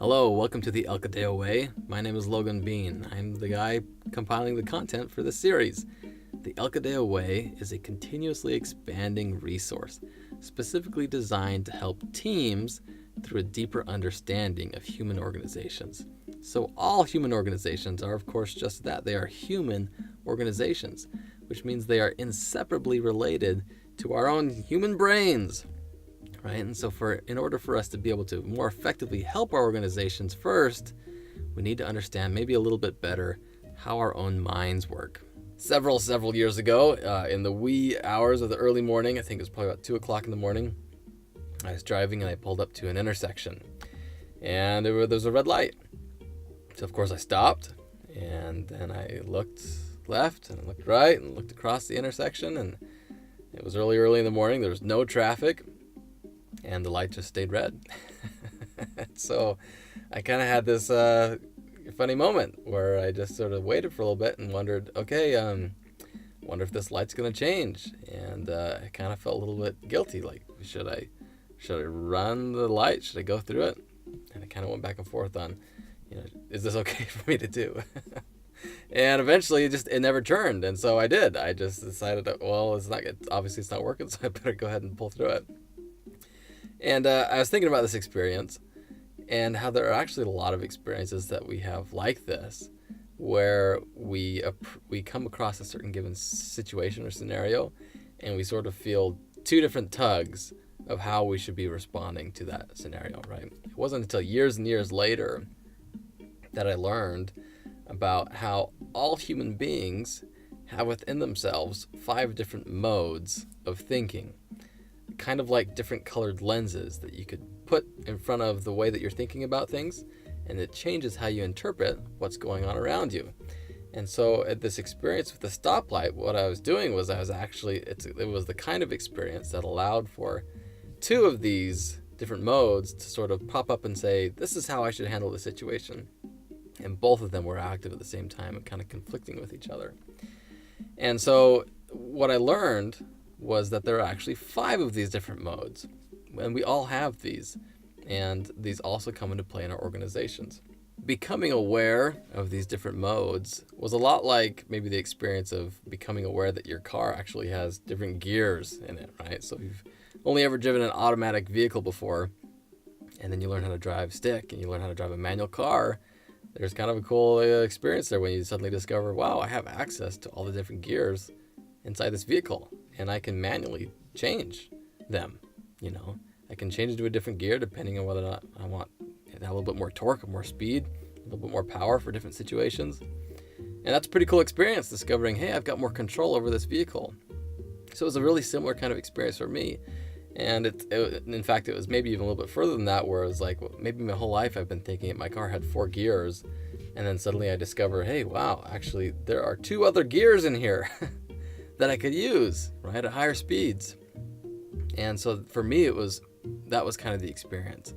Hello, welcome to the Elkadeo Way. My name is Logan Bean. I'm the guy compiling the content for this series. The Elkadeo Way is a continuously expanding resource, specifically designed to help teams through a deeper understanding of human organizations. So all human organizations are, of course, just that. They are human organizations, which means they are inseparably related to our own human brains. Right? And so in order for us to be able to more effectively help our organizations first, we need to understand maybe a little bit better how our own minds work. Several years ago, in the wee hours of the early morning, I think it was probably about 2 o'clock in the morning, I was driving and I pulled up to an intersection. And there was a red light. So of course I stopped, and then I looked left and I looked right and looked across the intersection, and it was early in the morning. There was no traffic. And the light just stayed red. So I kind of had this funny moment where I just sort of waited for a little bit and wondered, okay, wonder if this light's going to change. And I kind of felt a little bit guilty, like, should I run the light? Should I go through it? And I kind of went back and forth on, is this okay for me to do? And eventually it never turned. And so I did. I just decided, well, obviously it's not working, so I better go ahead and pull through it. And I was thinking about this experience and how there are actually a lot of experiences that we have like this, where we come across a certain given situation or scenario, and we sort of feel two different tugs of how we should be responding to that scenario, right? It wasn't until years and years later that I learned about how all human beings have within themselves 5 different modes of thinking. Kind of like different colored lenses that you could put in front of the way that you're thinking about things, and it changes how you interpret what's going on around you. And so at this experience with the stoplight, what I was doing was it was the kind of experience that allowed for 2 of these different modes to sort of pop up and say, this is how I should handle the situation. And both of them were active at the same time and kind of conflicting with each other. And so what I learned was that there are actually 5 of these different modes, and we all have these, and these also come into play in our organizations. Becoming aware of these different modes was a lot like maybe the experience of becoming aware that your car actually has different gears in it, right? So if you've only ever driven an automatic vehicle before, and then you learn how to drive stick and you learn how to drive a manual car, there's kind of a cool experience there when you suddenly discover, wow, I have access to all the different gears inside this vehicle, and I can manually change them. I can change it to a different gear depending on whether or not I want a little bit more torque or more speed, a little bit more power for different situations. And that's a pretty cool experience, discovering, hey, I've got more control over this vehicle. So it was a really similar kind of experience for me. And in fact, it was maybe even a little bit further than that, where it was like, well, maybe my whole life I've been thinking that my car had 4 gears, and then suddenly I discover, hey, wow, actually there are 2 other gears in here that I could use, right, at higher speeds. And so for me, that was kind of the experience,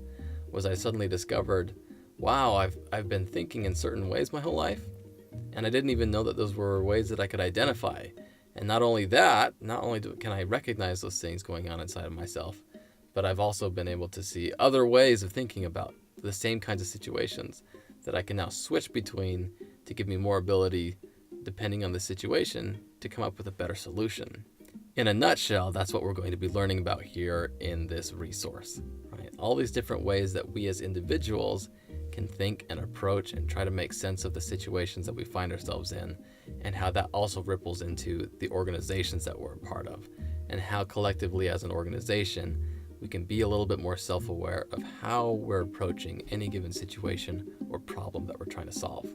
was I suddenly discovered, wow, I've been thinking in certain ways my whole life, and I didn't even know that those were ways that I could identify. And not only can I recognize those things going on inside of myself, but I've also been able to see other ways of thinking about the same kinds of situations that I can now switch between to give me more ability, depending on the situation, to come up with a better solution. In a nutshell, that's what we're going to be learning about here in this resource, right? All these different ways that we as individuals can think and approach and try to make sense of the situations that we find ourselves in, and how that also ripples into the organizations that we're a part of, and how collectively as an organization we can be a little bit more self-aware of how we're approaching any given situation or problem that we're trying to solve.